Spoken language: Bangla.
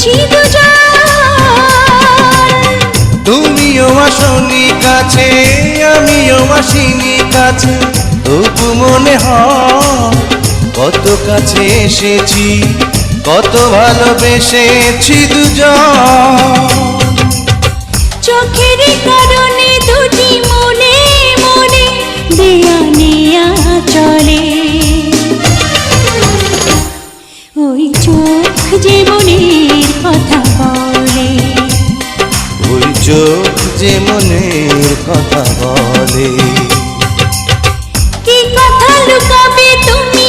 এসেছি দুজন। তুমিও আসনি কাছে, আমিও আসিনি কাছে, তবু মনে হয় কত কাছে এসেছি, কত ভালোবেসেছি দুজন। চোখের কারণে দুটি মনে মনে দেয়া নেয়া চলে। ওই চোখ যে মনের কথা বলে, ওই চোখ যে মনের কথা বলে। কি কথা লুকাবে তুমি